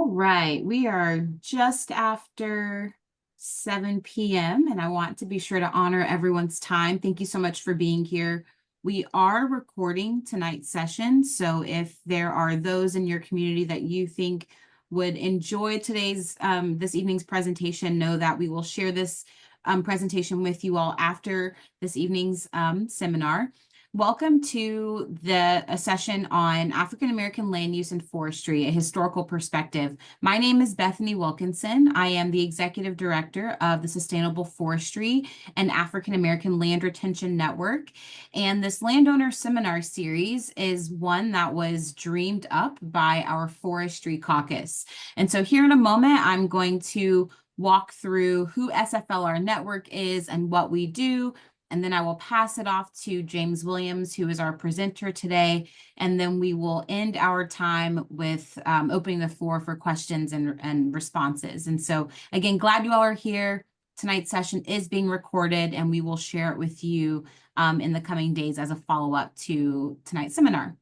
All right, we are just after 7 p.m. and I want to be sure to honor everyone's time. Thank you so much for being here. We are recording tonight's session, so if there are those in your community that you think would enjoy this evening's presentation, know that we will share this presentation with you all after this evening's seminar. Welcome to a session on African American land use and forestry, a historical perspective. My name is Bethany Wilkinson. I am the Executive Director of the Sustainable Forestry and African American Land Retention Network. And this Landowner Seminar Series is one that was dreamed up by our Forestry Caucus. And so here in a moment, I'm going to walk through who SFLR Network is and what we do. And then I will pass it off to James Williams, who is our presenter today. And then we will end our time with opening the floor for questions and responses. And so again, glad you all are here. Tonight's session is being recorded and we will share it with you in the coming days as a follow-up to tonight's seminar.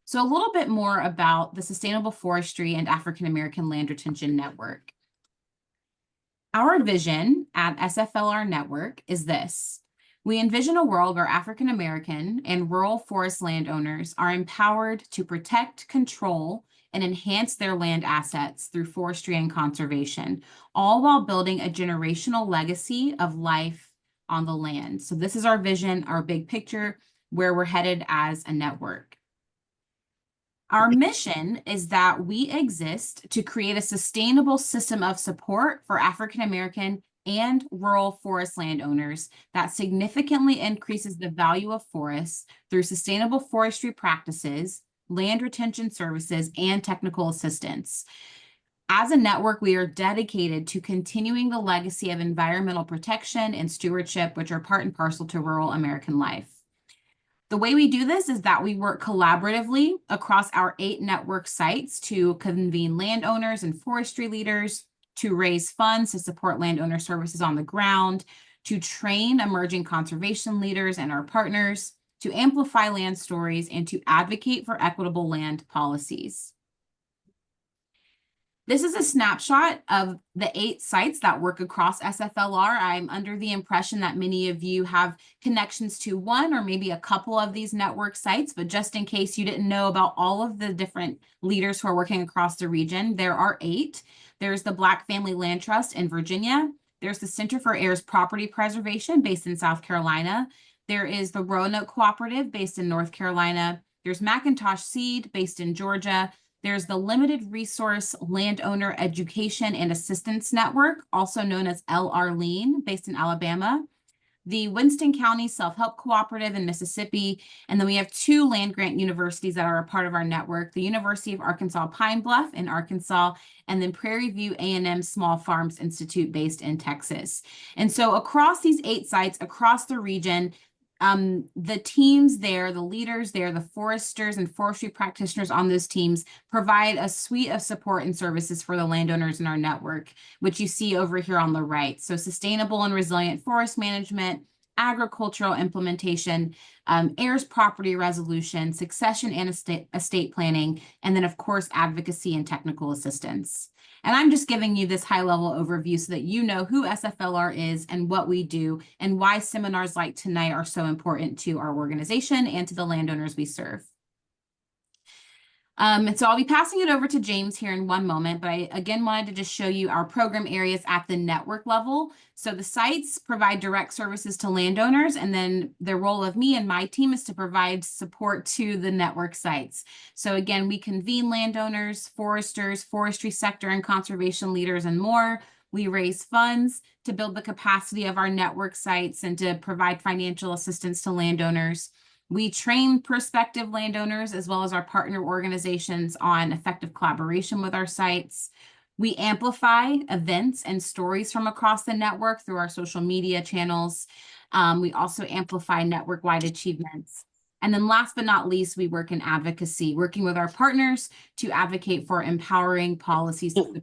So a little bit more about the Sustainable Forestry and African American Land Retention Network. Our vision at SFLR Network is this. We envision a world where African American and rural forest landowners are empowered to protect, control, and enhance their land assets through forestry and conservation, all while building a generational legacy of life on the land. So this is our vision, our big picture, where we're headed as a network. Our mission is that we exist to create a sustainable system of support for African American and rural forest landowners that significantly increases the value of forests through sustainable forestry practices, land retention services, and technical assistance. As a network, we are dedicated to continuing the legacy of environmental protection and stewardship, which are part and parcel to rural American life. The way we do this is that we work collaboratively across our 8 network sites to convene landowners and forestry leaders, to raise funds to support landowner services on the ground, to train emerging conservation leaders and our partners, to amplify land stories, and to advocate for equitable land policies. This is a snapshot of the 8 sites that work across SFLR. I'm under the impression that many of you have connections to one or maybe a couple of these network sites, but just in case you didn't know about all of the different leaders who are working across the region, there are 8. There's the Black Family Land Trust in Virginia. There's the Center for Heirs Property Preservation based in South Carolina. There is the Roanoke Cooperative based in North Carolina. There's McIntosh Seed based in Georgia. There's the Limited Resource Landowner Education and Assistance Network, also known as LR-LEAN, based in Alabama. The Winston County Self-Help Cooperative in Mississippi. And then we have 2 land-grant universities that are a part of our network, the University of Arkansas Pine Bluff in Arkansas, and then Prairie View A&M Small Farms Institute based in Texas. And so across these 8 sites, across the region, the teams there, the leaders there, the foresters and forestry practitioners on those teams provide a suite of support and services for the landowners in our network, which you see over here on the right. So sustainable and resilient forest management, agricultural implementation, heirs property resolution, succession and estate planning, and then of course, advocacy and technical assistance. And I'm just giving you this high-level overview so that you know who SFLR is and what we do and why seminars like tonight are so important to our organization and to the landowners we serve. And so I'll be passing it over to James here in one moment, but I again wanted to just show you our program areas at the network level. So the sites provide direct services to landowners, and then the role of me and my team is to provide support to the network sites. So again, we convene landowners, foresters, forestry sector and conservation leaders, and more. We raise funds to build the capacity of our network sites and to provide financial assistance to landowners. We train prospective landowners as well as our partner organizations on effective collaboration with our sites. We amplify events and stories from across the network through our social media channels. We also amplify network-wide achievements. And then last but not least, we work in advocacy, working with our partners to advocate for empowering policies to support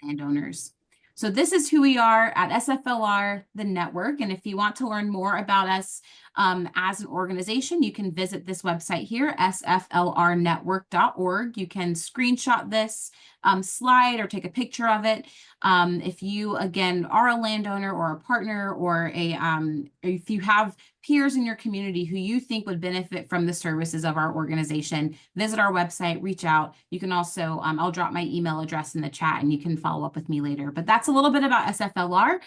landowners. So this is who we are at SFLR, the network. And if you want to learn more about us as an organization, you can visit this website here, sflrnetwork.org. You can screenshot this slide or take a picture of it. If you, again, are a landowner or a partner or if you have peers in your community who you think would benefit from the services of our organization, visit our website, reach out. You can also, I'll drop my email address in the chat and you can follow up with me later. But that's a little bit about SFLR.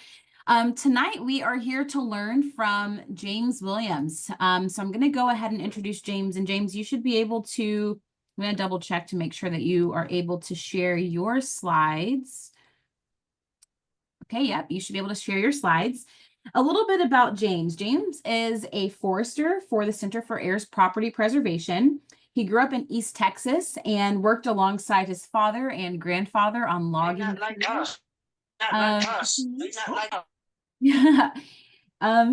Tonight, we are here to learn from James Williams. So I'm going to go ahead and introduce James. And James, you should be able to, I'm going to double check to make sure that you are able to share your slides. Okay, yep, you should be able to share your slides. A little bit about James. James is a forester for the Center for Heirs Property Preservation. He grew up in East Texas and worked alongside his father and grandfather on logging. Not like us. Not like us. Not like us.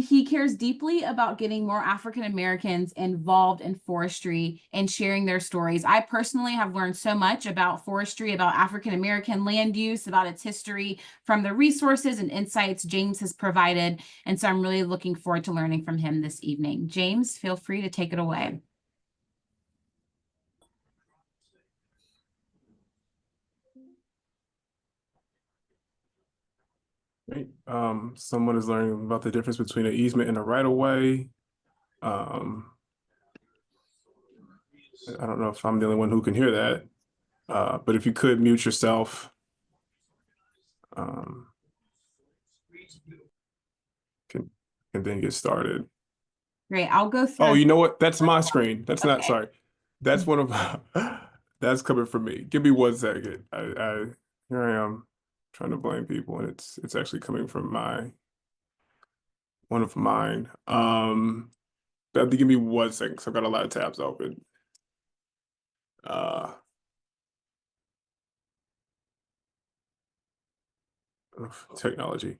He cares deeply about getting more African Americans involved in forestry and sharing their stories. I personally have learned so much about forestry, about African American land use, about its history from the resources and insights James has provided. And so I'm really looking forward to learning from him this evening. James, feel free to take it away. Great. Someone is learning about the difference between an easement and a right-of-way. I don't know if I'm the only one who can hear that, but if you could mute yourself. Can then get started. Great, I'll go through. Oh, you know what? That's my screen. That's not, sorry. That's one of, that's coming from me. Give me 1 second. Here I am trying to blame people, and it's actually coming from one of mine. Give me 1 second, because I've got a lot of tabs open. Technology.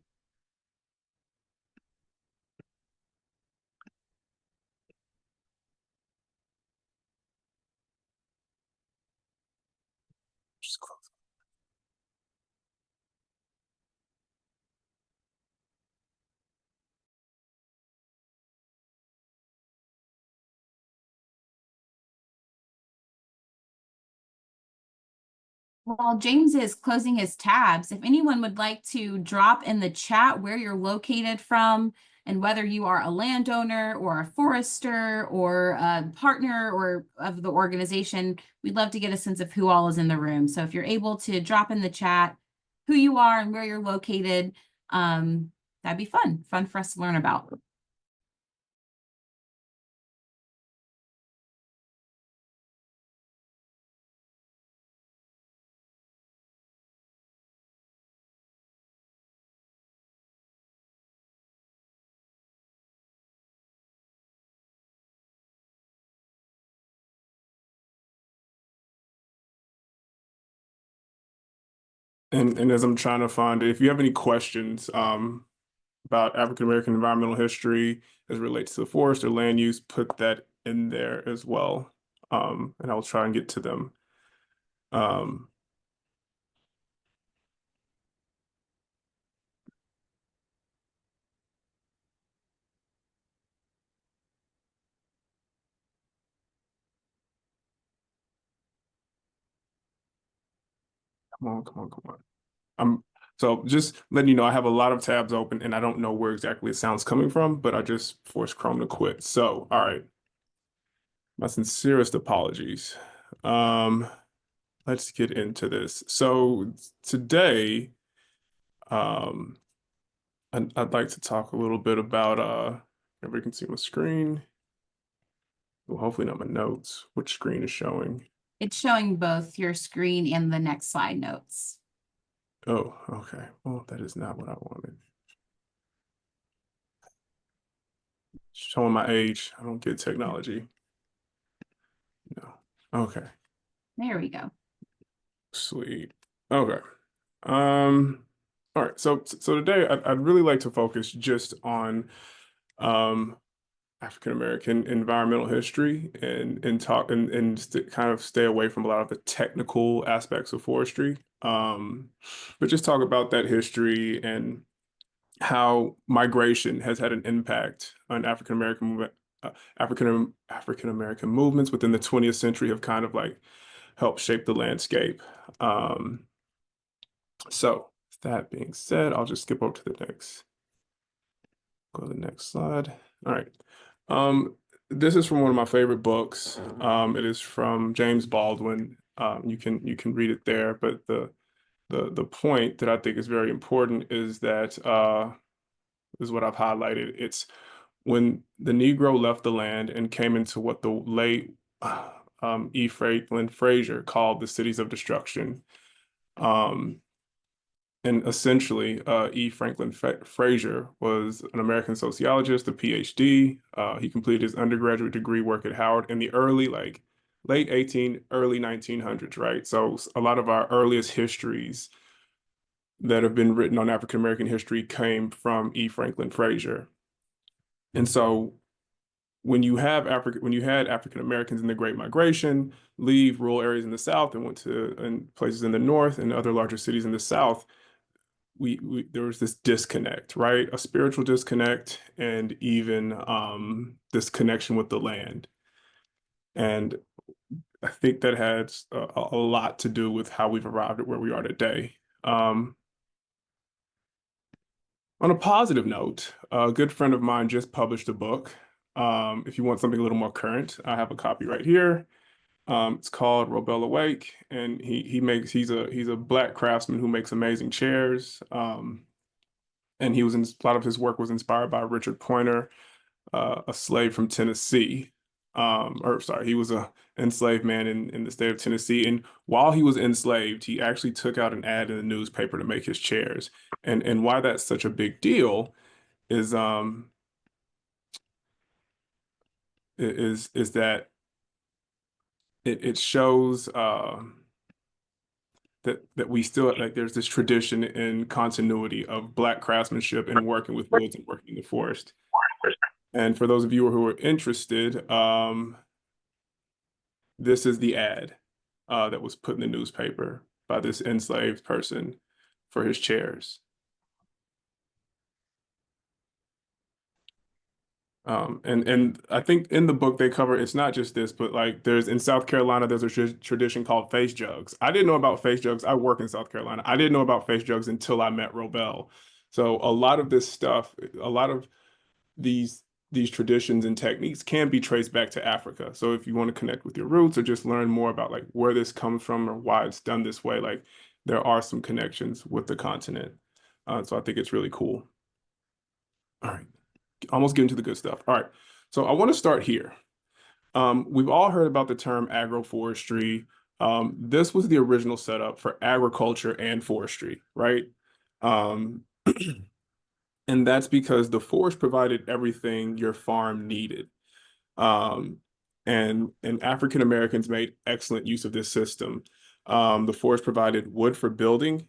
Just close. While James is closing his tabs, if anyone would like to drop in the chat where you're located from and whether you are a landowner or a forester or a partner or of the organization, we'd love to get a sense of who all is in the room. So if you're able to drop in the chat who you are and where you're located, that'd be fun for us to learn about. And as I'm trying to find it, if you have any questions about African American environmental history as it relates to the forest or land use, put that in there as well. And I'll try and get to them. Come on, come on, come on. So just letting you know, I have a lot of tabs open and I don't know where exactly it sounds coming from, but I just forced Chrome to quit. So, all right. My sincerest apologies. Let's get into this. So today, I'd like to talk a little bit about, everybody can see my screen. Well, hopefully not my notes. Which screen is showing? It's showing both your screen and the next slide notes. Oh, okay. Well, that is not what I wanted. Showing my age. I don't get technology. No. Okay. There we go. Sweet. Okay. All right. So today I'd really like to focus just on African American environmental history and talk and kind of stay away from a lot of the technical aspects of forestry. But just talk about that history and how migration has had an impact on African American movement. African American movements within the 20th century have kind of like helped shape the landscape. Um, so that being said, I'll just skip over to the next. Go to the next slide. All right. This is from one of my favorite books. It is from James Baldwin. You can read it there, but the point that I think is very important is that is what I've highlighted. It's when the Negro left the land and came into what the late E. Franklin Frazier called the cities of destruction. And essentially, E. Franklin Frazier was an American sociologist, a PhD. He completed his undergraduate degree work at Howard in the late 18, early 1900s, right? So a lot of our earliest histories that have been written on African American history came from E. Franklin Frazier. And so when you had African Americans in the Great Migration leave rural areas in the South and went to places in the North and other larger cities in the South, there was this disconnect, right? A spiritual disconnect and even this connection with the land. And I think that has a lot to do with how we've arrived at where we are today. On a positive note, a good friend of mine just published a book. If you want something a little more current, I have a copy right here. It's called Robel Awake, and he's a Black craftsman who makes amazing chairs. And a lot of his work was inspired by Richard Poynter, a slave from Tennessee. Or sorry, he was a enslaved man in the state of Tennessee. And while he was enslaved, he actually took out an ad in the newspaper to make his chairs. And why that's such a big deal is that it shows that we still like there's this tradition and continuity of Black craftsmanship and working with woods and working in the forest. And for those of you who are interested, this is the ad that was put in the newspaper by this enslaved person for his chairs. And I think in the book they cover it's not just this, but like in South Carolina, there's a tradition called face jugs. I didn't know about face jugs. I work in South Carolina. I didn't know about face jugs until I met Robel. So a lot of this stuff, a lot of these traditions and techniques can be traced back to Africa. So if you want to connect with your roots or just learn more about like where this comes from or why it's done this way, like there are some connections with the continent. So I think it's really cool. All right. Almost getting to the good stuff. All right. So I want to start here. We've all heard about the term agroforestry. This was the original setup for agriculture and forestry, right? And that's because the forest provided everything your farm needed. And African Americans made excellent use of this system. The forest provided wood for building,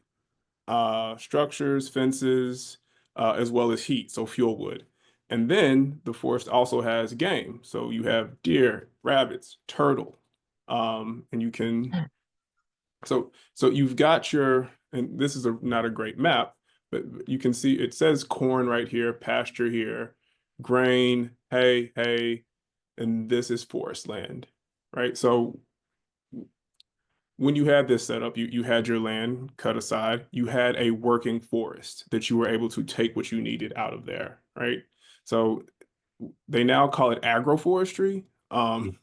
structures, fences, as well as heat, so fuel wood. And then the forest also has game. So you have deer, rabbits, turtle. And you can, so you've got and this is not a great map, but you can see it says corn right here, pasture here, grain, hay, and this is forest land, right? So when you had this set up, you had your land cut aside, you had a working forest that you were able to take what you needed out of there, right? So they now call it agroforestry. And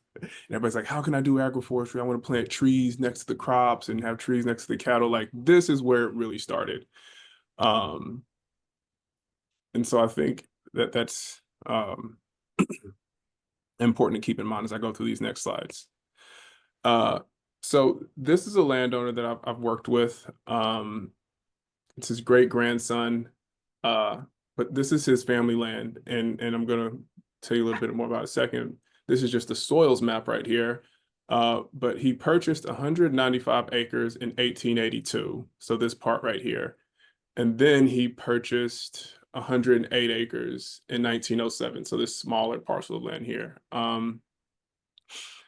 everybody's like, how can I do agroforestry? I want to plant trees next to the crops and have trees next to the cattle. Like this is where it really started. And so I think that's important to keep in mind as I go through these next slides. So this is a landowner that I've worked with. It's his great grandson, but this is his family land, and I'm gonna tell you a little bit more about it in a second. This is just the soils map right here. But he purchased 195 acres in 1882. So this part right here. And then he purchased 108 acres in 1907. So this smaller parcel of land here.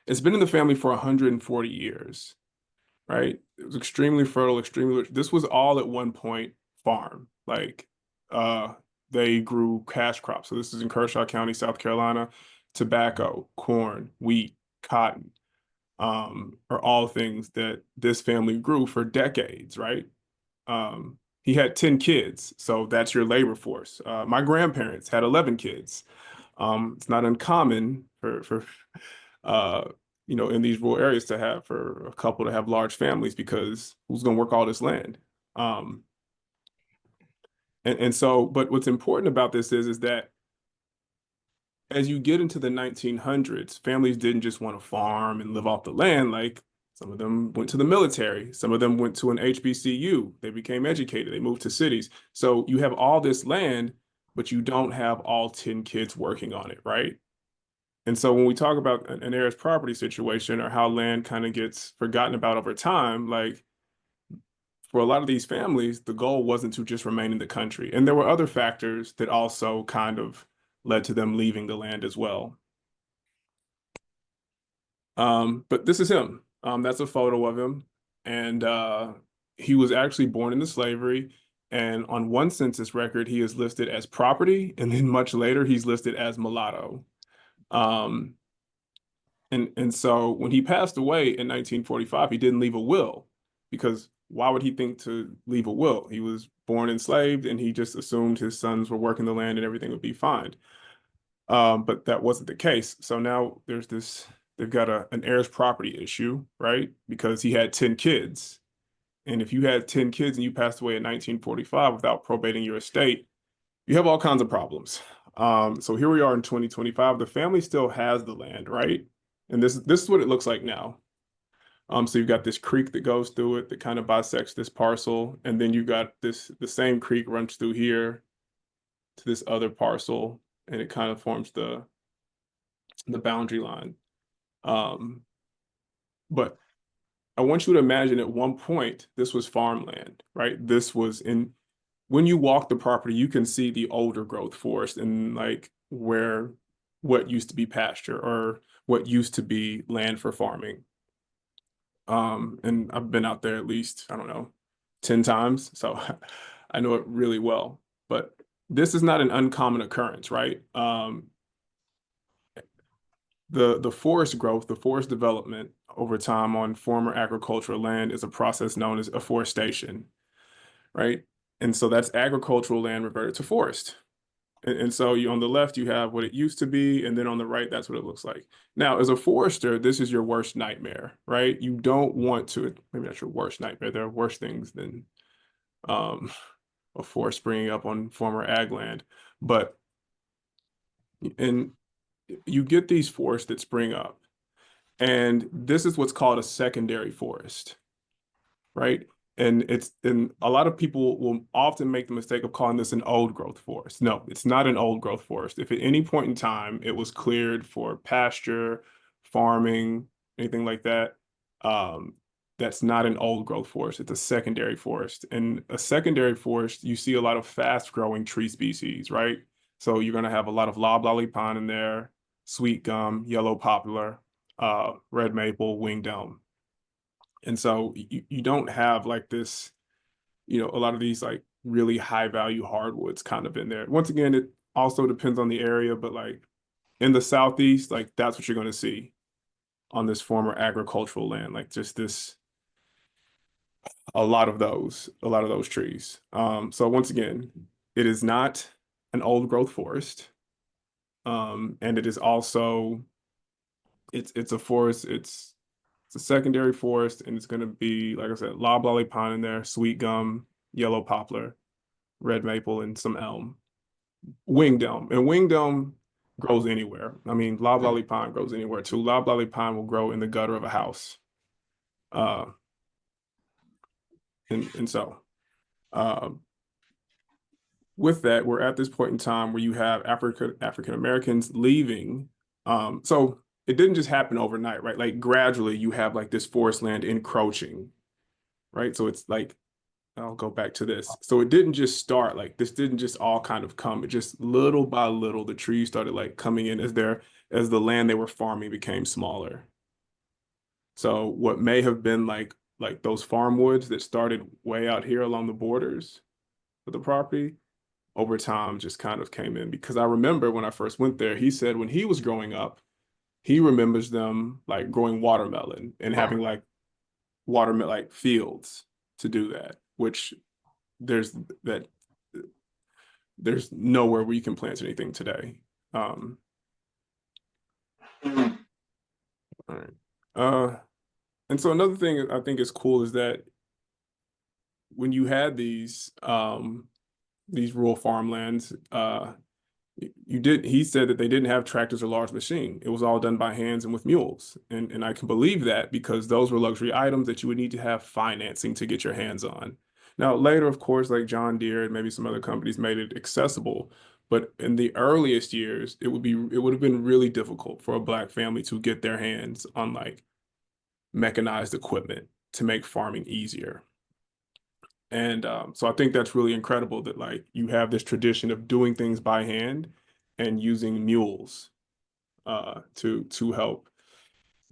It's been in the family for 140 years, right? It was extremely fertile, extremely rich. This was all at one point farm. Like they grew cash crops. So this is in Kershaw County, South Carolina. Tobacco, corn, wheat, cotton, are all things that this family grew for decades, right? He had 10 kids, so that's your labor force. My grandparents had 11 kids. It's not uncommon for uh, in these rural areas to have for a couple to have large families because who's going to work all this land? Um, and so, but what's important about this is that as you get into the 1900s, families didn't just want to farm and live off the land. Like some of them went to the military, some of them went to an HBCU. They became educated, they moved to cities. So you have all this land, but you don't have all 10 kids working on it, right? And so when we talk about an heirs property situation or how land kind of gets forgotten about over time, like for a lot of these families, the goal wasn't to just remain in the country. And there were other factors that also kind of led to them leaving the land as well. But this is him. That's a photo of him. And he was actually born into slavery. And on one census record, he is listed as property. And then much later, he's listed as mulatto. Um, and so when he passed away in 1945, he didn't leave a will because why would he think to leave a will? He was born enslaved and he just assumed his sons were working the land and everything would be fine. But that wasn't the case. So now there's this, they've got an heirs property issue, right? Because he had 10 kids. And if you had 10 kids and you passed away in 1945 without probating your estate, you have all kinds of problems. So here we are in 2025. The family still has the land, right? And this is what it looks like now. So you've got this creek that goes through it that kind of bisects this parcel, and then you've got the same creek runs through here to this other parcel, and it kind of forms the boundary line. But I want you to imagine at one point this was farmland, right? This was when you walk the property, you can see the older growth forest and like where what used to be pasture or what used to be land for farming. And I've been out there at least, I don't know, 10 times. So I know it really well. But this is not an uncommon occurrence, right? The forest growth, the forest development over time on former agricultural land is a process known as afforestation, right? And so that's agricultural land reverted to forest. And so you on the left, you have what it used to be, and then on the right, that's what it looks like. Now, as a forester, this is your worst nightmare, right? You don't want to, maybe not your worst nightmare, there are worse things than a forest springing up on former ag land. But and you get these forests that spring up, and this is what's called a secondary forest, right? And a lot of people will often make the mistake of calling this an old growth forest. No, it's not an old growth forest. If at any point in time it was cleared for pasture, farming, anything like that, that's not an old growth forest. It's a secondary forest. And a secondary forest, you see a lot of fast growing tree species, right? So you're going to have a lot of loblolly pine in there, sweet gum, yellow poplar, red maple, winged elm. And so you don't have like this, a lot of these like really high value hardwoods kind of in there. Once again, it also depends on the area, but like in the Southeast, like that's what you're going to see on this former agricultural land, like just this, a lot of those trees. So once again, it is not an old growth forest. And it is also, it's a forest, it's a secondary forest, and it's going to be, like I said, loblolly pine in there, sweet gum, yellow poplar, red maple, and some elm. Winged elm. And winged elm grows anywhere. I mean, loblolly pine grows anywhere too. Loblolly pine will grow in the gutter of a house. And so with that, we're at this point in time where you have African Americans leaving. So it didn't just happen overnight, right? Like gradually you have like this forest land encroaching, right? So it's like I'll go back to this. So it didn't just start like this didn't just all kind of come. It just little by little the trees started like coming in as the land they were farming became smaller. So what may have been like those farm woods that started way out here along the borders of the property over time just kind of came in because I remember when I first went there, he said when he was growing up, he remembers them like growing watermelon and having like watermelon like fields to do that, which there's that there's nowhere where you can plant anything today. All right. And so another thing I think is cool is that when you had these rural farmlands, he said that they didn't have tractors or large machine. It was all done by hands and with mules. And I can believe that because those were luxury items that you would need to have financing to get your hands on. Now, later, of course, like John Deere and maybe some other companies made it accessible. But in the earliest years, it would have been really difficult for a Black family to get their hands on like mechanized equipment to make farming easier. And so I think that's really incredible that like you have this tradition of doing things by hand and using mules to help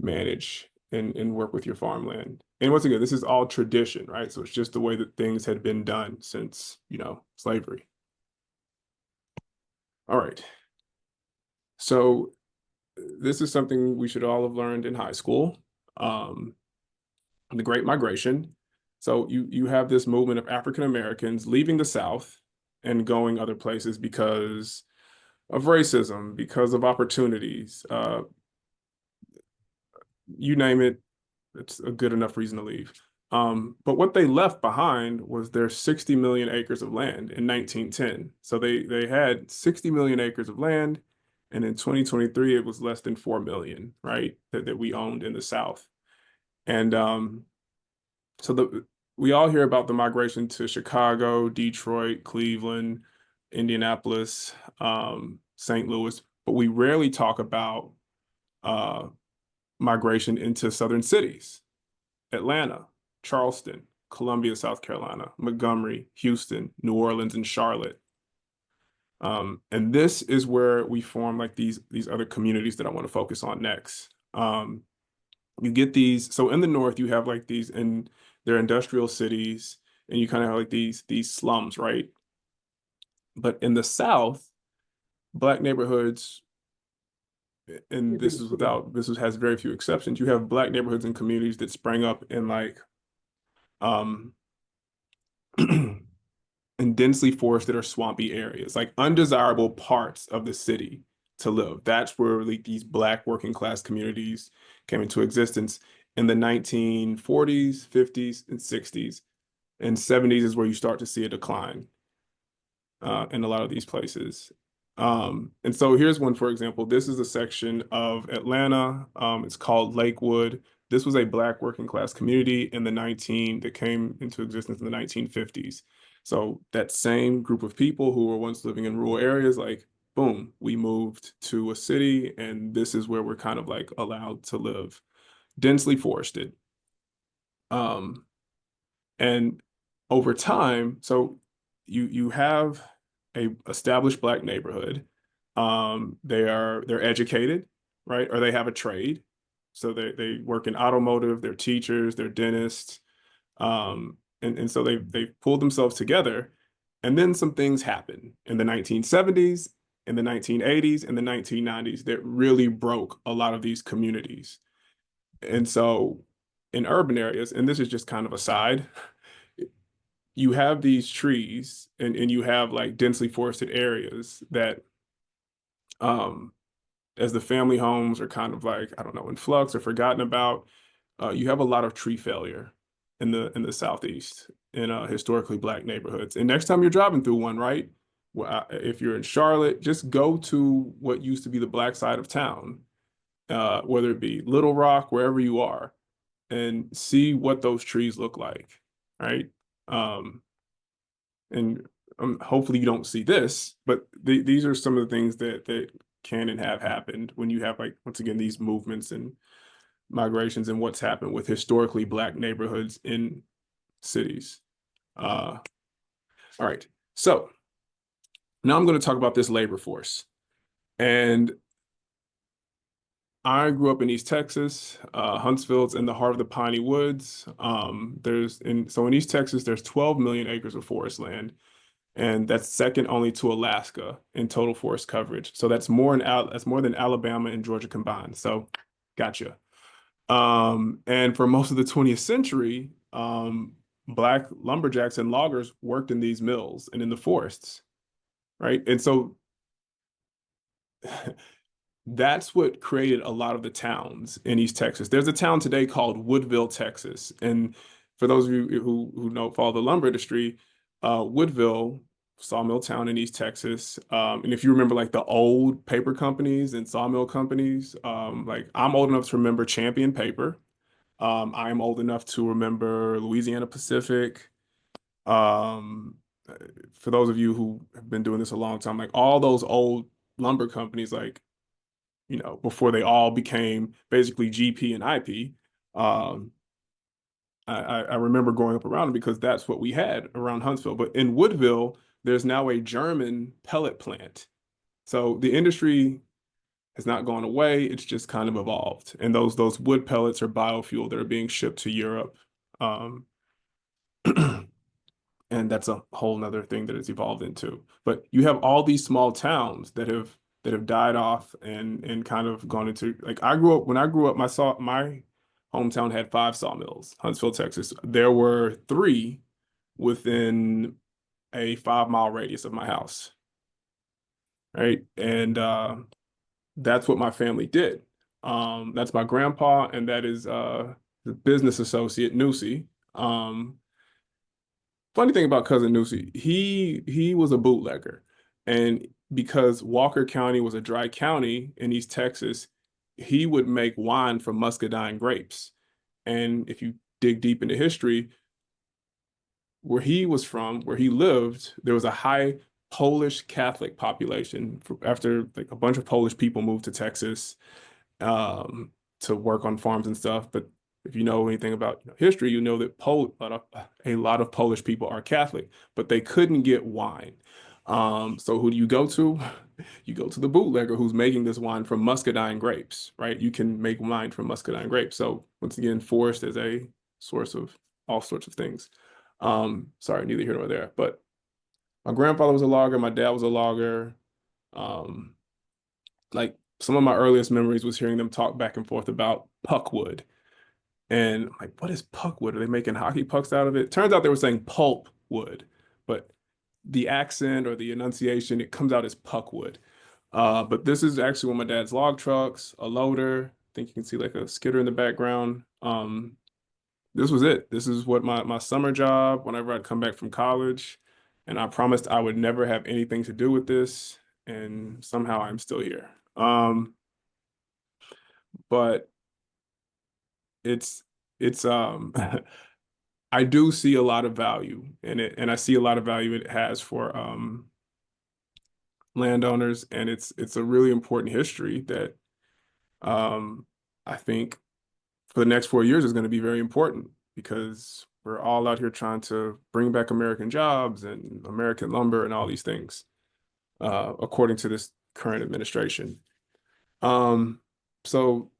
manage and work with your farmland. And once again, this is all tradition, right? So it's just the way that things had been done since, slavery. All right. So this is something we should all have learned in high school. The Great Migration. So you have this movement of African Americans leaving the South and going other places because of racism, because of opportunities, you name it, it's a good enough reason to leave. But what they left behind was their 60 million acres of land in 1910. So they had 60 million acres of land, and in 2023 it was less than 4 million, right? That we owned in the South. And so we all hear about the migration to Chicago, Detroit, Cleveland, Indianapolis, St. Louis, but we rarely talk about migration into southern cities: Atlanta, Charleston, Columbia, South Carolina, Montgomery, Houston, New Orleans, and Charlotte. And this is where we form like these other communities that I want to focus on next. You get these, so in the North, you have like these, and they're industrial cities, and you kind of have like these slums, right? But in the South, Black neighborhoods, and has very few exceptions. You have Black neighborhoods and communities that sprang up in like in densely forested or swampy areas, like undesirable parts of the city to live. That's where like these Black working class communities came into existence in the 1940s, 50s, and 60s. And 70s is where you start to see a decline in a lot of these places. And so here's one, for example. This is a section of Atlanta. It's called Lakewood. This was a Black working class community that came into existence in the 1950s. So that same group of people who were once living in rural areas, like, boom, we moved to a city, and this is where we're kind of like allowed to live, densely forested. And over time, so you have a established Black neighborhood. They're educated, right? Or they have a trade. So they work in automotive, they're teachers, they're dentists. And so they've pulled themselves together. And then some things happen in the 1970s, in the 1980s, and the 1990s that really broke a lot of these communities. And so in urban areas, and this is just kind of a side, you have these trees and you have like densely forested areas that as the family homes are kind of like, I don't know, in flux or forgotten about, you have a lot of tree failure in the Southeast in historically Black neighborhoods. And next time you're driving through one, right? Well, if you're in Charlotte, just go to what used to be the Black side of town, whether it be Little Rock, wherever you are, and see what those trees look like, right? And hopefully you don't see this, but these are some of the things that can and have happened when you have like, once again, these movements and migrations and what's happened with historically Black neighborhoods in cities. All right, so now I'm going to talk about this labor force. And I grew up in East Texas. Huntsville's in the heart of the piney woods. So in East Texas, there's 12 million acres of forest land, and that's second only to Alaska in total forest coverage. So that's more than Alabama and Georgia combined. So, gotcha. And for most of the 20th century, Black lumberjacks and loggers worked in these mills and in the forests, right? And so that's what created a lot of the towns in East Texas. There's a town today called Woodville, Texas. And for those of you who know follow the lumber industry, Woodville, sawmill town in East Texas. And if you remember like the old paper companies and sawmill companies, like I'm old enough to remember Champion Paper. I'm old enough to remember Louisiana Pacific. Um, for those of you who have been doing this a long time, like all those old lumber companies, like before they all became basically GP and IP. Um, I remember growing up around them because that's what we had around Huntsville. But in Woodville, there's now a German pellet plant. So the industry has not gone away. It's just kind of evolved. And those wood pellets are biofuel that are being shipped to Europe. Um, and that's a whole nother thing that it's evolved into. But you have all these small towns that have died off and kind of gone into like when I grew up, my hometown had 5 sawmills, Huntsville, Texas. There were 3 within a 5-mile radius of my house. Right. And that's what my family did. That's my grandpa, and that is the business associate, Nusi. Funny thing about cousin Nusi, he was a bootlegger, and because Walker County was a dry county in East Texas, he would make wine from muscadine grapes. And if you dig deep into history, where he was from, where he lived, there was a high Polish Catholic population after like a bunch of Polish people moved to Texas um, to work on farms and stuff. But if you know anything about history, you know that a lot of Polish people are Catholic, but they couldn't get wine. So who do you go to? You go to the bootlegger who's making this wine from muscadine grapes, right? You can make wine from muscadine grapes. So once again, forest is a source of all sorts of things. Sorry, neither here nor there. But my grandfather was a logger, my dad was a logger. Um, like some of my earliest memories was hearing them talk back and forth about puckwood. And I'm like, what is puckwood? Are they making hockey pucks out of it? Turns out they were saying pulp wood, but the accent or the enunciation, it comes out as puckwood. But this is actually one of my dad's log trucks, a loader. I think you can see like a skidder in the background. This was it. This is what my summer job whenever I'd come back from college. And I promised I would never have anything to do with this. And somehow I'm still here. But it's I do see a lot of value in it, and I see a lot of value it has for landowners, and it's a really important history that I think for the next 4 years is going to be very important because we're all out here trying to bring back American jobs and American lumber and all these things, according to this current administration. So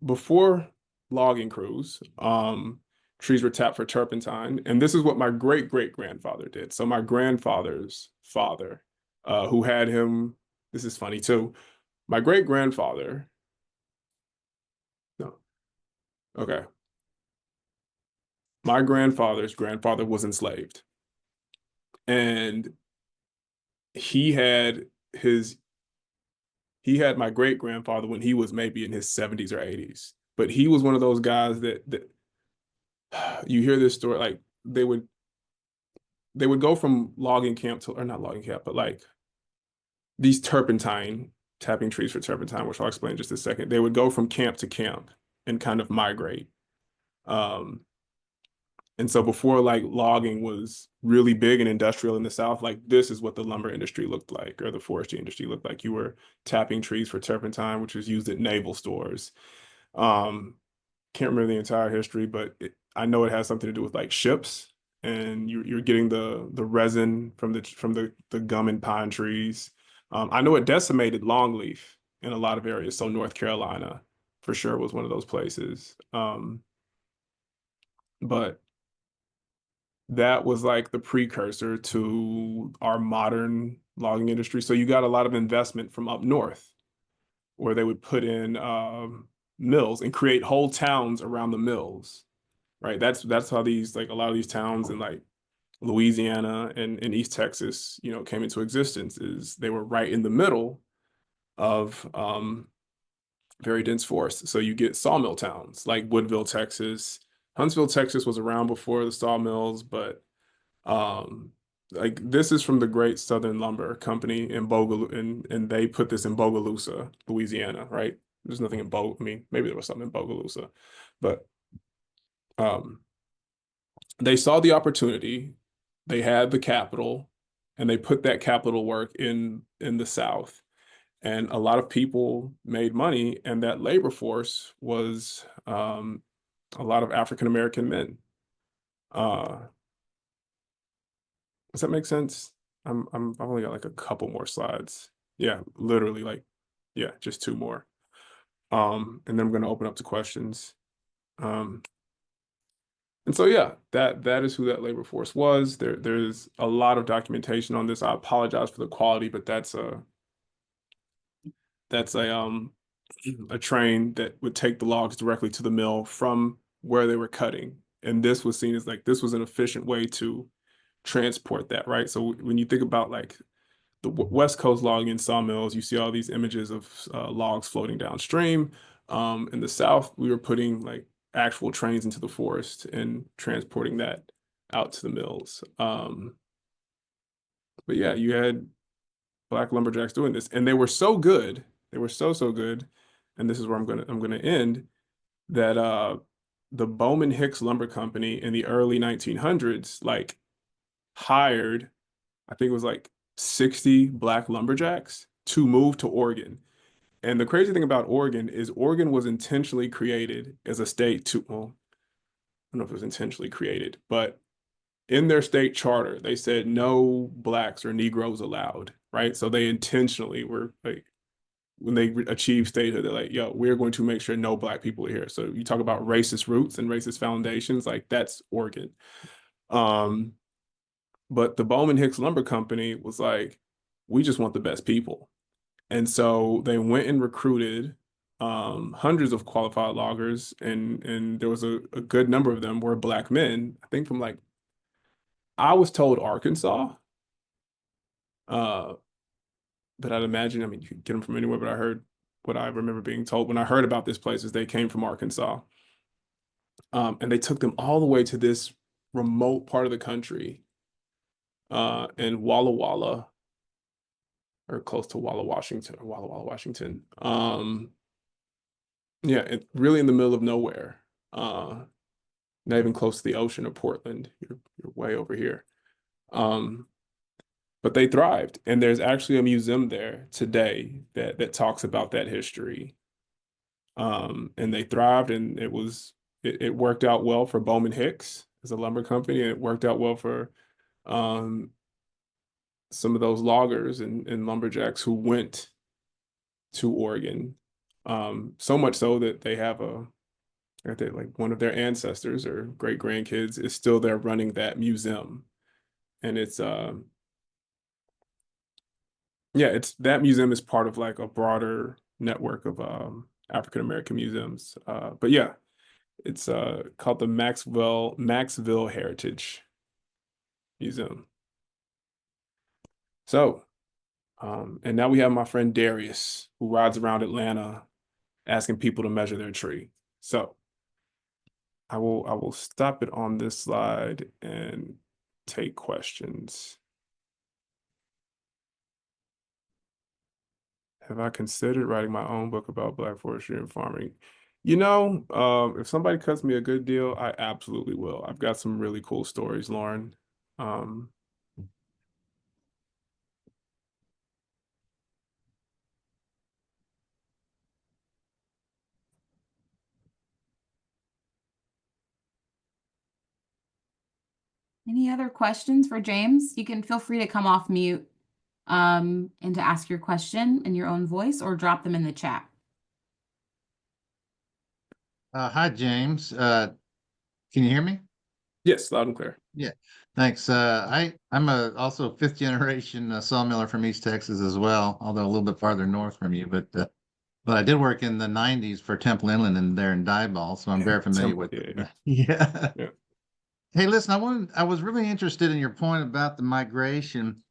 before logging crews, trees were tapped for turpentine, and this is what my great-great-grandfather did. So my grandfather's father, who had him, this is funny too. My great-grandfather, no, okay. My grandfather's grandfather was enslaved, and he had his he had my great-grandfather when he was maybe in his 70s or 80s. But he was one of those guys that you hear this story, like they would go from logging camp to, or not logging camp, but like these tapping trees for turpentine, which I'll explain in just a second. They would go from camp to camp and kind of migrate. Um, and so before like logging was really big and industrial in the South, like this is what the lumber industry looked like, or the forestry industry looked like. You were tapping trees for turpentine, which was used at naval stores. Um, can't remember the entire history, but I know it has something to do with like ships. and you're getting the resin from the gum and pine trees. I know it decimated longleaf in a lot of areas, so North Carolina for sure was one of those places. But that was like the precursor to our modern logging industry. So you got a lot of investment from up north where they would put in mills and create whole towns around the mills, right? That's how these like a lot of these towns in like Louisiana and East Texas, came into existence. Is they were right in the middle of very dense forest. So you get sawmill towns like Woodville, Texas. Huntsville, Texas was around before the sawmills, but um, like this is from the Great Southern Lumber Company in and they put this in Bogalusa, Louisiana, right? There's nothing in I mean, maybe there was something in Bogalusa, but um, they saw the opportunity, they had the capital, and they put that capital work in the South. And a lot of people made money, and that labor force was a lot of African American men. Uh, does that make sense? I've only got like a couple more slides. Yeah, literally like, yeah, just two more. And then I'm gonna open up to questions. Um, and so yeah, that is who that labor force was. There's a lot of documentation on this. I apologize for the quality, but that's a train that would take the logs directly to the mill from where they were cutting. And this was seen as like this was an efficient way to transport that, right? So when you think about like the West Coast logging in sawmills, you see all these images of logs floating downstream. In the South, we were putting like actual trains into the forest and transporting that out to the mills. But yeah, you had black lumberjacks doing this, and they were so good. They were so good, and this is where I'm gonna end that the Bowman Hicks Lumber Company in the early 1900s like hired, I think it was like 60 black lumberjacks to move to Oregon. And the crazy thing about Oregon is Oregon was intentionally created as a state to, well, I don't know if it was intentionally created, but in their state charter, they said no blacks or Negroes allowed, right? So they intentionally were like, when they achieved statehood, they're like, yo, we're going to make sure no black people are here. So you talk about racist roots and racist foundations, like that's Oregon. Um, but the Bowman Hicks Lumber Company was like, we just want the best people. And so they went and recruited hundreds of qualified loggers, and there was a good number of them were black men, I think from like, I was told Arkansas, uh, but I'd imagine, I mean, you could get them from anywhere, but I heard what I remember being told when I heard about this place is they came from Arkansas. And they took them all the way to this remote part of the country in Walla Walla, or close to Walla, Washington, or Walla Walla, Washington. Yeah, really in the middle of nowhere. Not even close to the ocean or Portland. You're way over here. Um, but they thrived, and there's actually a museum there today that talks about that history. And they thrived, and it worked out well for Bowman Hicks as a lumber company, and it worked out well for um, some of those loggers and lumberjacks who went to Oregon. So much so that they have like one of their ancestors or great grandkids is still there running that museum. And it's yeah, it's that museum is part of like a broader network of African American museums. But yeah, it's called the Maxville Heritage Museum. So and now we have my friend Darius who rides around Atlanta asking people to measure their tree. So I will stop it on this slide and take questions. Have I considered writing my own book about Black forestry and farming? If somebody cuts me a good deal, I absolutely will. I've got some really cool stories, Lauren. Um, Any other questions for James? You can feel free to come off mute and to ask your question in your own voice or drop them in the chat. Hi, James. Can you hear me? Yes, loud and clear. Yeah, thanks. I'm also fifth generation sawmiller from East Texas as well, although a little bit farther north from you. But I did work in the '90s for Temple Inland and there in Diboll, so I'm very familiar Temple, with it. yeah. Yeah. Yeah. Hey, listen, I was really interested in your point about the migration,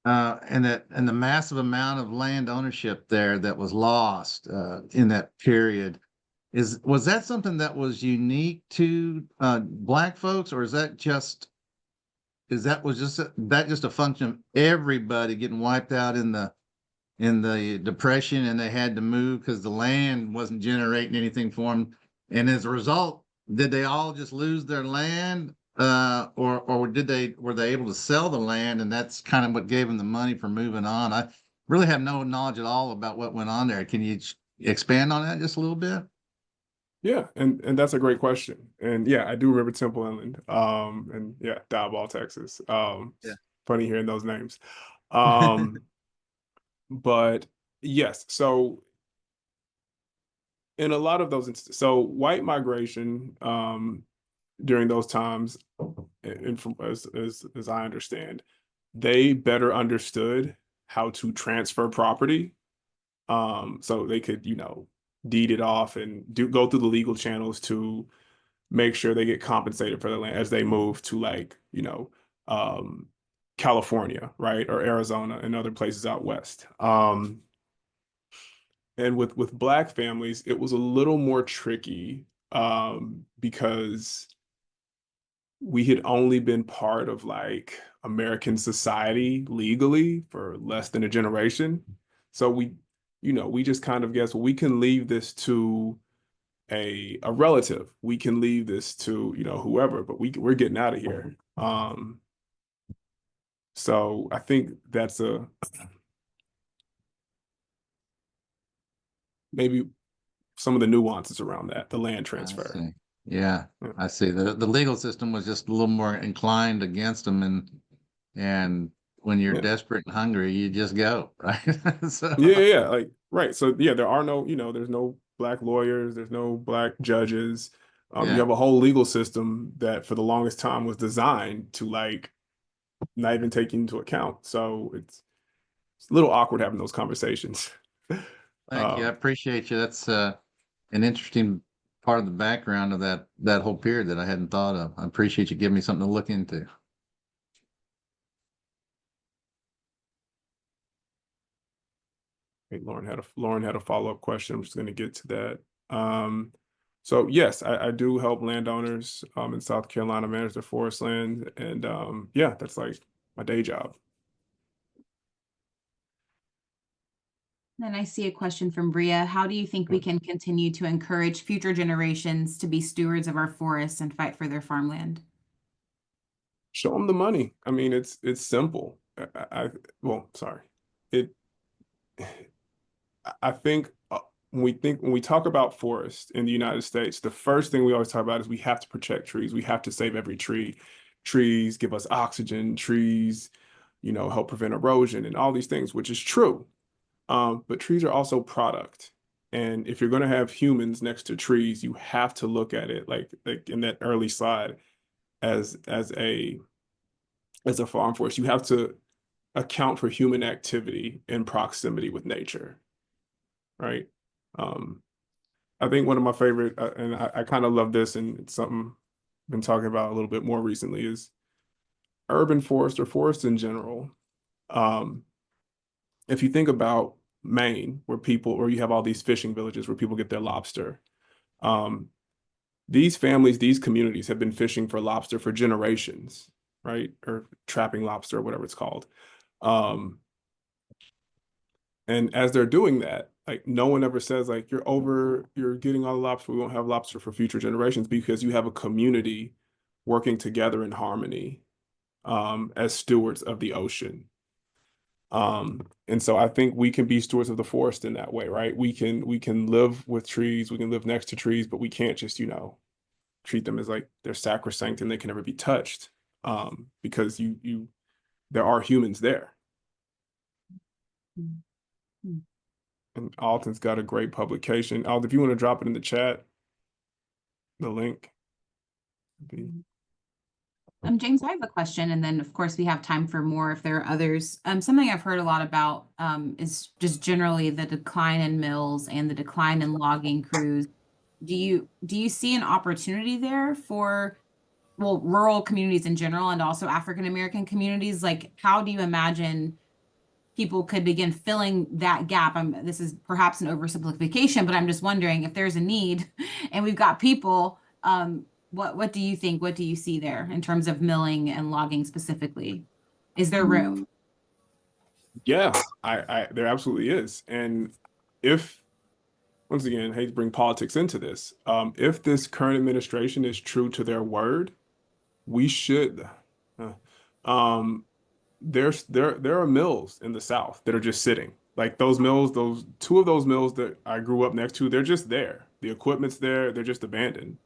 and the massive amount of land ownership there that was lost in that period. Was that something that was unique to Black folks, or that just a function of everybody getting wiped out in the Depression, and they had to move because the land wasn't generating anything for them, and as a result, did they all just lose their land, or were they able to sell the land, and that's kind of what gave them the money for moving on? I really have no knowledge at all about what went on there. Can you expand on that just a little bit? Yeah, and that's a great question. And yeah, I do remember Temple Inland. And yeah, Diboll, Texas. Yeah. Funny hearing those names. Um, but yes, so in a lot of those instances, so white migration during those times, and from as I understand, they better understood how to transfer property. So they could, deed it off and go through the legal channels to make sure they get compensated for the land as they move to um, California, right, or Arizona and other places out west. And with Black families, it was a little more tricky because we had only been part of like American society legally for less than a generation. So we just kind of guess, well, we can leave this to a relative. We can leave this to, whoever, but we're getting out of here. So I think that's maybe some of the nuances around that, the land I transfer. see. Yeah, Yeah. I see. The legal system was just a little more inclined against them, and when you're Yeah. desperate and hungry, you just go, right? So Yeah. Like, right. So yeah, there are no, there's no Black lawyers, there's no Black judges. You yeah, have a whole legal system that for the longest time was designed to like not even take into account. So it's a little awkward having those conversations. thank you. I appreciate you. That's an interesting part of the background of that whole period that I hadn't thought of. I appreciate you giving me something to look into. Lauren had a follow-up question. I'm just going to get to that. So yes, I do help landowners in South Carolina manage their forest land, and yeah, that's like my day job. Then I see a question from Bria. How do you think we can continue to encourage future generations to be stewards of our forests and fight for their farmland? Show them the money. I mean, it's simple. Well, sorry. It I think when we talk about forest in the United States, the first thing we always talk about is we have to protect trees. We have to save every tree. Trees give us oxygen. Trees, help prevent erosion and all these things, which is true. But trees are also product. And if you're going to have humans next to trees, you have to look at it like in that early slide as a farm forest. You have to account for human activity in proximity with nature, right? Um, I think one of my favorite, and I kind of love this, and it's something I've been talking about a little bit more recently, is urban forest or forest in general. Um, if you think about Maine, where you have all these fishing villages where people get their lobster. Um, these families, these communities have been fishing for lobster for generations, right? Or trapping lobster or whatever it's called. And as they're doing that, like no one ever says like you're getting all the lobster. We won't have lobster for future generations because you have a community working together in harmony as stewards of the ocean. And so I think we can be stewards of the forest in that way, right? We can live with trees, we can live next to trees, but we can't just, treat them as like they're sacrosanct and they can never be touched. because there are humans there. Mm-hmm. And Alton's got a great publication. Alton, if you want to drop it in the chat, the link. James, I have a question, and then of course we have time for more if there are others. Something I've heard a lot about is just generally the decline in mills and the decline in logging crews. Do you see an opportunity there for, well, rural communities in general and also African American communities? Like, how do you imagine people could begin filling that gap? This is perhaps an oversimplification, but I'm just wondering if there's a need and we've got people, what do you think? What do you see there in terms of milling and logging specifically? Is there room? Yeah, there absolutely is. And if, once again, I hate to bring politics into this, if this current administration is true to their word, we should, there are mills in the South that are just sitting. Like those mills, those two of those mills that I grew up next to, they're just there. The equipment's there, they're just abandoned,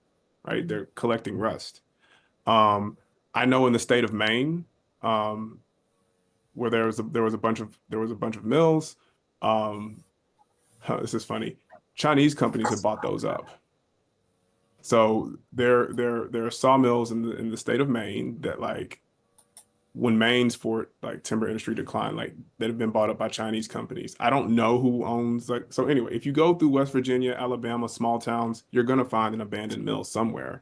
right? They're collecting rust. I know in the state of Maine, where there was a bunch of mills. This is funny. Chinese companies have bought those up. So there are sawmills in the state of Maine that, like, when Maine's for like timber industry declined, like, that have been bought up by Chinese companies. I don't know who owns, like, so anyway, if you go through West Virginia, Alabama, small towns, you're gonna find an abandoned mill somewhere.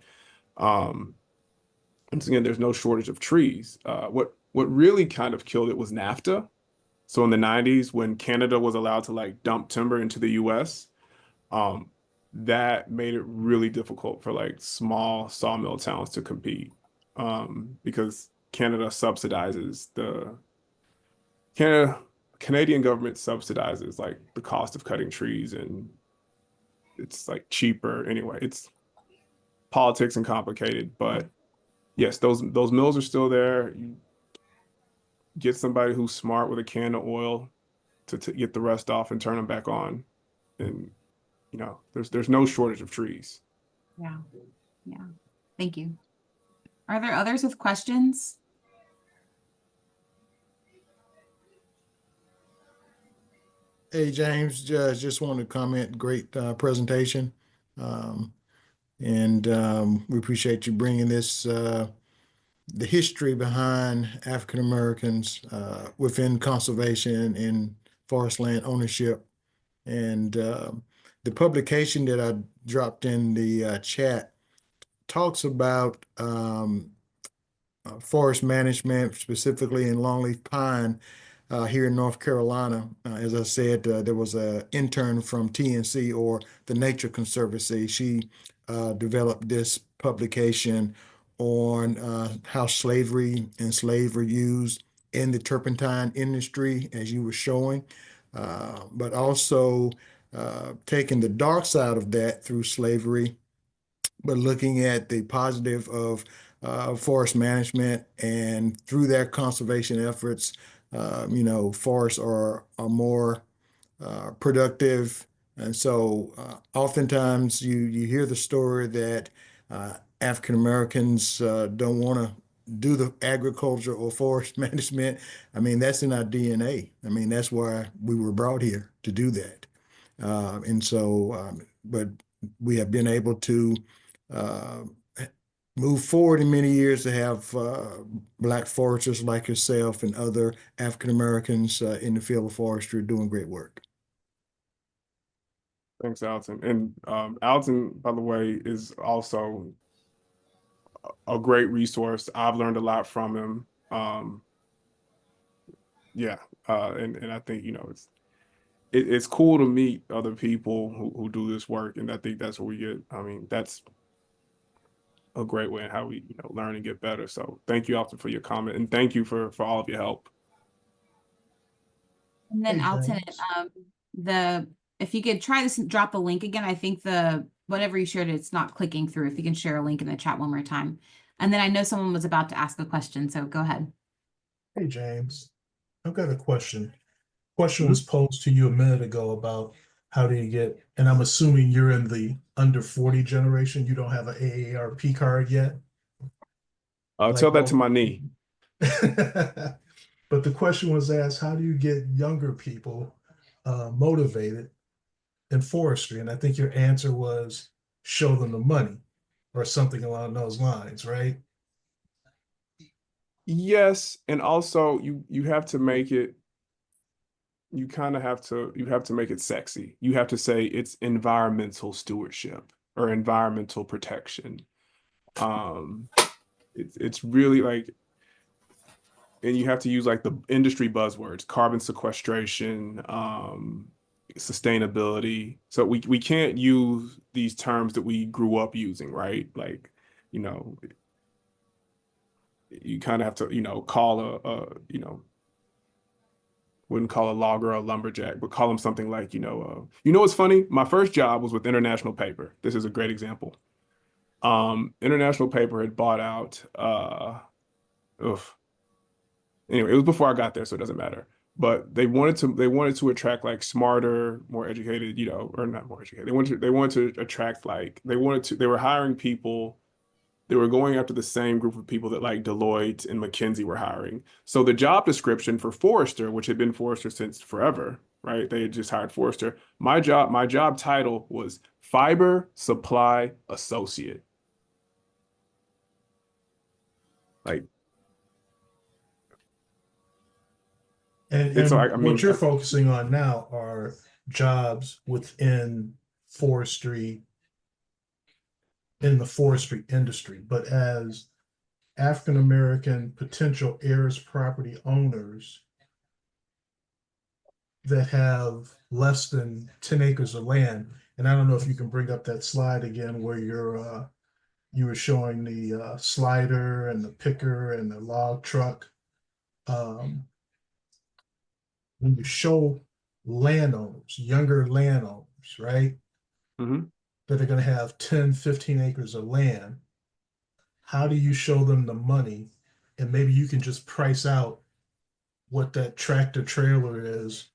Once again, there's no shortage of trees. What really kind of killed it was NAFTA. So in the 90s, when Canada was allowed to like dump timber into the US, that made it really difficult for like small sawmill towns to compete, because Canada subsidizes Canadian government subsidizes like the cost of cutting trees, and it's like cheaper anyway. It's politics and complicated, but yes, those mills are still there. You get somebody who's smart with a can of oil to get the rust off and turn them back on, and there's no shortage of trees. Yeah. Thank you. Are there others with questions? Hey, James, just wanted to comment, great presentation. And we appreciate you bringing this, the history behind African Americans within conservation and forest land ownership. And the publication that I dropped in the chat talks about forest management, specifically in longleaf pine here in North Carolina. As I said, there was an intern from TNC, or the Nature Conservancy. She developed this publication on how slavery and slave were used in the turpentine industry, as you were showing, but also taking the dark side of that through slavery, but looking at the positive of forest management, and through their conservation efforts, forests are more productive. And so oftentimes you hear the story that African Americans don't want to do the agriculture or forest management. I mean, that's in our DNA. I mean, that's why we were brought here, to do that. But we have been able to move forward in many years to have Black foresters like yourself and other African Americans in the field of forestry doing great work. Thanks, Alton. And Alton, by the way, is also a great resource. I've learned a lot from him. And I think, it's cool to meet other people who do this work, and I think that's what we get. I mean, that's a great way in how we learn and get better. So thank you, Alton, for your comment, and thank you for all of your help. And then Hey, Alton, James. if you could try this and drop the link again, I think whatever you shared, it's not clicking through. If you can share a link in the chat one more time. And then I know someone was about to ask a question, so go ahead. Hey, James, I've got a question. Question was posed to you a minute ago about how do you get, and I'm assuming you're in the under 40 generation, you don't have an AARP card yet? Tell that all to my knee. But the question was asked, how do you get younger people motivated in forestry? And I think your answer was show them the money or something along those lines, right? Yes, and also you have to make it, you kind of have to make it sexy. You have to say it's environmental stewardship or environmental protection. Um, it's really like, and you have to use like the industry buzzwords, carbon sequestration, sustainability. So we can't use these terms that we grew up using, right? Like, you know, you kind of have to, call wouldn't call a logger a lumberjack, but call them something like, what's funny? My first job was with International Paper. This is a great example. International Paper had bought out, anyway, it was before I got there, so it doesn't matter. But they wanted to attract like smarter, more educated, or not more educated. They wanted to attract like they were hiring people. They were going after the same group of people that like Deloitte and McKinsey were hiring. So the job description for Forrester, which had been Forrester since forever, right? They had just hired Forrester. My job title was Fiber Supply Associate. Like, And it's like, I what mean, you're focusing on now are jobs within forestry, in the forestry industry, but as African American potential heirs property owners that have less than 10 acres of land. And I don't know if you can bring up that slide again where you were showing the slider and the picker and the log truck. When you show landowners, younger landowners, right, mhm. that are going to have 10, 15 acres of land, how do you show them the money? And maybe you can just price out what that tractor trailer is,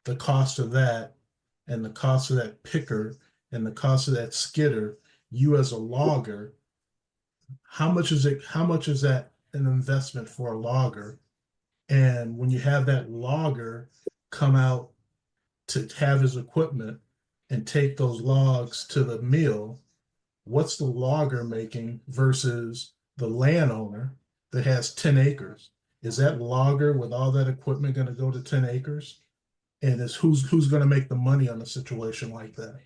the cost of that, and the cost of that picker, and the cost of that skidder. You as a logger, how much is it? How much is that an investment for a logger? And when you have that logger come out to have his equipment and take those logs to the mill, what's the logger making versus the landowner that has 10 acres? Is that logger with all that equipment going to go to 10 acres? And is who's going to make the money on a situation like that?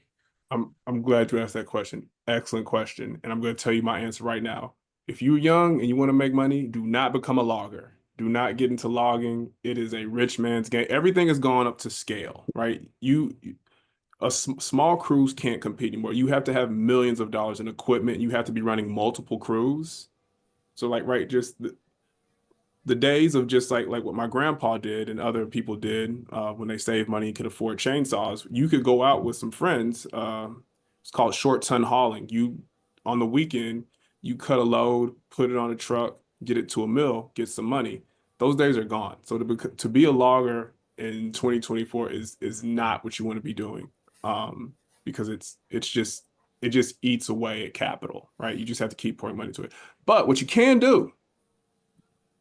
I'm glad you asked that question. Excellent question. And I'm going to tell you my answer right now. If you're young and you want to make money, do not become a logger. Do not get into logging. It is a rich man's game. Everything has gone up to scale, right? Small crews can't compete anymore. You have to have millions of dollars in equipment. You have to be running multiple crews. So like, right, just the days of just like what my grandpa did and other people did when they saved money and could afford chainsaws, you could go out with some friends. It's called short ton hauling. You on the weekend, you cut a load, put it on a truck, get it to a mill, get some money. Those days are gone. So to be a logger in 2024 is not what you want to be doing, because it just eats away at capital, right? You just have to keep pouring money to it. But what you can do,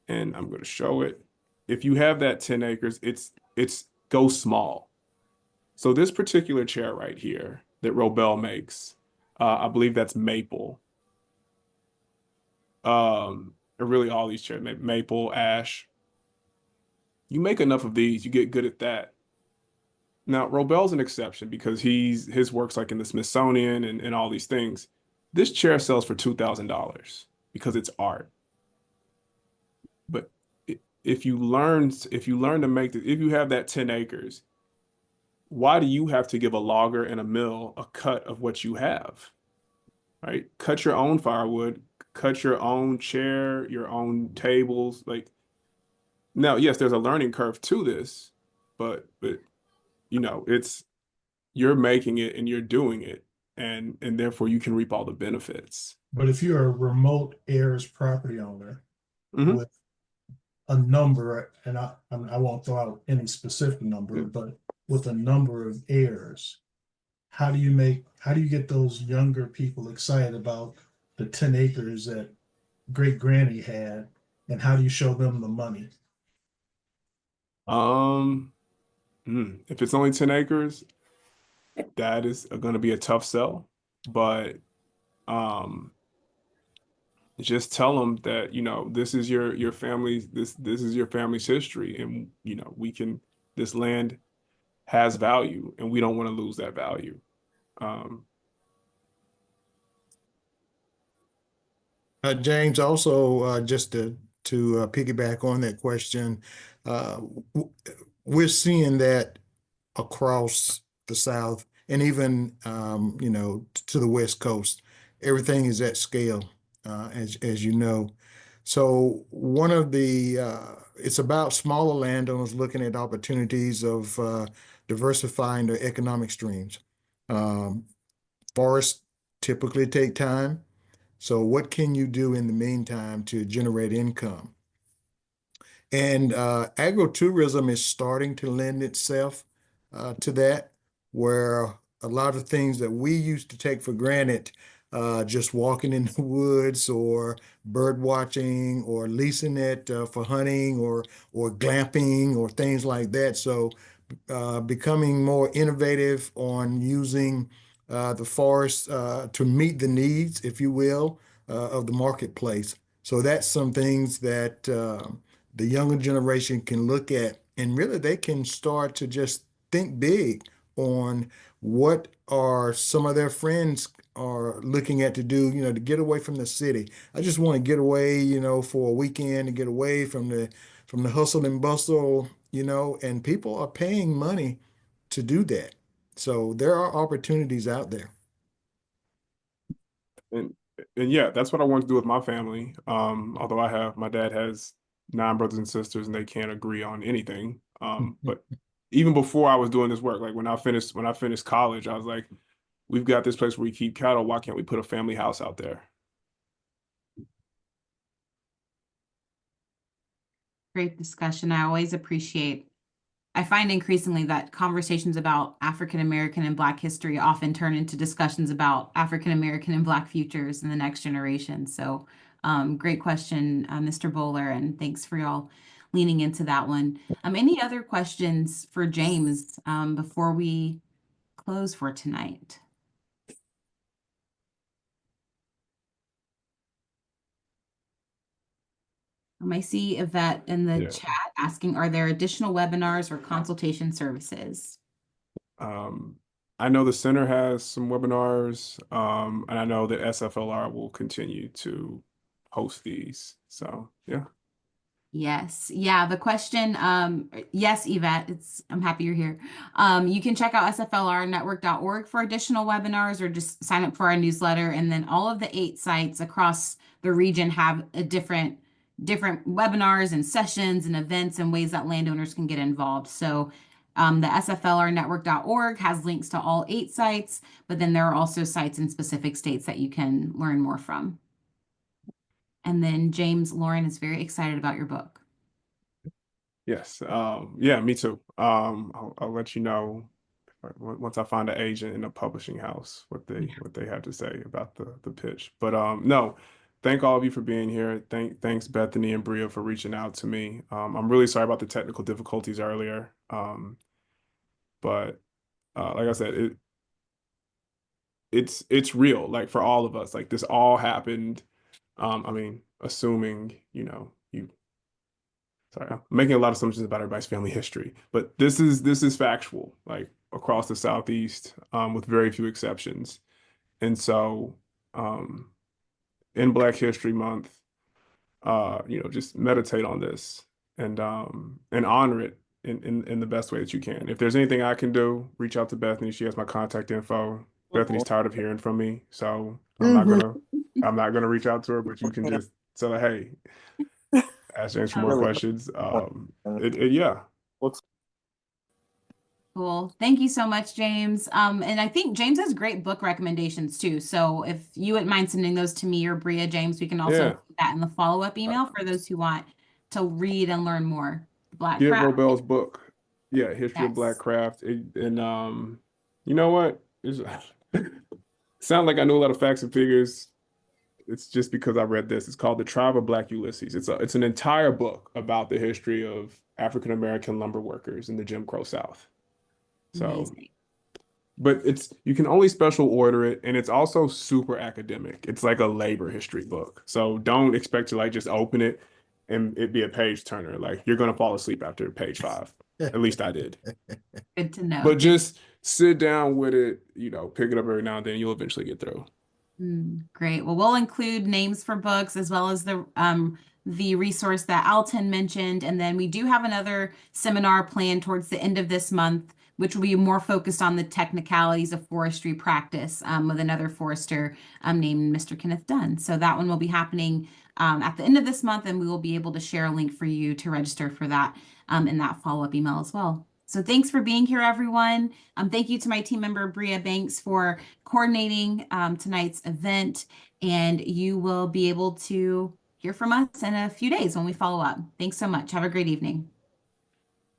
and I'm going to show it. If you have that 10 acres, it's go small. So this particular chair right here that Robel makes, I believe that's maple. Really all these chairs, maple, ash. You make enough of these, you get good at that. Now, Robel's an exception because his work's like in the Smithsonian and all these things. This chair sells for $2,000 because it's art. But if you learn to make if you have that 10 acres, why do you have to give a logger and a mill a cut of what you have? Right? Cut your own firewood, cut your own chair, your own tables. Like, now, yes, there's a learning curve to this, but it's you're making it and you're doing it, and therefore you can reap all the benefits. But if you're a remote heirs property owner Mhm. with a number, and I won't throw out any specific number, Yeah. but with a number of heirs, how do you get those younger people excited about the 10 acres that great granny had, and how do you show them the money? Um, if it's only 10 acres, that is going to be a tough sell, but um, just tell them that, this is your family's this is your family's history, and we can this land has value, and we don't want to lose that value. Um, James, also just to piggyback on that question, w- we're seeing that across the South and even to the West Coast. Everything is at scale, as you know. So one of the it's about smaller landowners looking at opportunities of diversifying their economic streams. Um, Forests typically take time. So what can you do in the meantime to generate income? And agritourism is starting to lend itself to that, where a lot of things that we used to take for granted, just walking in the woods or bird watching or leasing it for hunting or glamping or things like that. So becoming more innovative on using the forest to meet the needs, if you will, of the marketplace. So that's some things that the younger generation can look at, and really they can start to just think big on what are some of their friends are looking at to do, to get away from the city. I just want to get away, for a weekend to get away from the hustle and bustle, and people are paying money to do that. So there are opportunities out there. and yeah, that's what I want to do with my family. Although my dad has 9 brothers and sisters, and they can't agree on anything. But even before I was doing this work, like when I finished college, I was like, we've got this place where we keep cattle. Why can't we put a family house out there? Great discussion. I find increasingly that conversations about African American and Black history often turn into discussions about African American and Black futures in the next generation. So, great question, Mr. Bowler, and thanks for y'all leaning into that one. Any other questions for James before we close for tonight? I see Yvette in the Yeah. chat asking, are there additional webinars or consultation services? I know the center has some webinars, and I know that SFLR will continue to host these. So yeah. Yes. Yeah. The question, yes, Yvette, I'm happy you're here. You can check out sflrnetwork.org for additional webinars or just sign up for our newsletter. And then all of the 8 sites across the region have a different webinars and sessions and events and ways that landowners can get involved. So the sflrnetwork.org has links to all 8 sites, but then there are also sites in specific states that you can learn more from. And then James, Lauren is very excited about your book. Yes. Yeah, me too. I'll let you know once I find an agent in a publishing house what they have to say about the pitch. But no, thank all of you for being here. Thanks Bethany and Bria for reaching out to me. I'm really sorry about the technical difficulties earlier. But like I said, it's real, like for all of us. Like this all happened. I mean, assuming, sorry, I'm making a lot of assumptions about everybody's family history, but this is factual, like across the Southeast, with very few exceptions. And so, in Black History Month, just meditate on this and honor it in the best way that you can. If there's anything I can do, reach out to Bethany. She has my contact info. Bethany's tired of hearing from me, so I'm not gonna reach out to her, but you can just tell her, hey, ask James for more questions. Yeah. Cool. Thank you so much, James. And I think James has great book recommendations too. So if you wouldn't mind sending those to me or Bria, James, we can also Yeah. put that in the follow-up email for those who want to read and learn more. Black Get Craft. Robel's book. Yeah, History of Black Yes. Craft. And you know what? Sound like I know a lot of facts and figures. it's just because I read this. It's called The Tribe of Black Ulysses. It's an entire book about the history of African American lumber workers in the Jim Crow South. So, Amazing. but you can only special order it, and it's also super academic. It's like a labor history book. So don't expect to like just open it and it be a page turner. Like you're gonna fall asleep after page 5. At least I did. Good to know. But just sit down with it, pick it up every now and then, you'll eventually get through. Great. Well, we'll include names for books as well as the resource that Alton mentioned. And then we do have another seminar planned towards the end of this month, which will be more focused on the technicalities of forestry practice with another forester named Mr. Kenneth Dunn. So that one will be happening at the end of this month, and we will be able to share a link for you to register for that in that follow-up email as well. So thanks for being here, everyone. Thank you to my team member, Bria Banks, for coordinating tonight's event. And you will be able to hear from us in a few days when we follow up. Thanks so much. Have a great evening.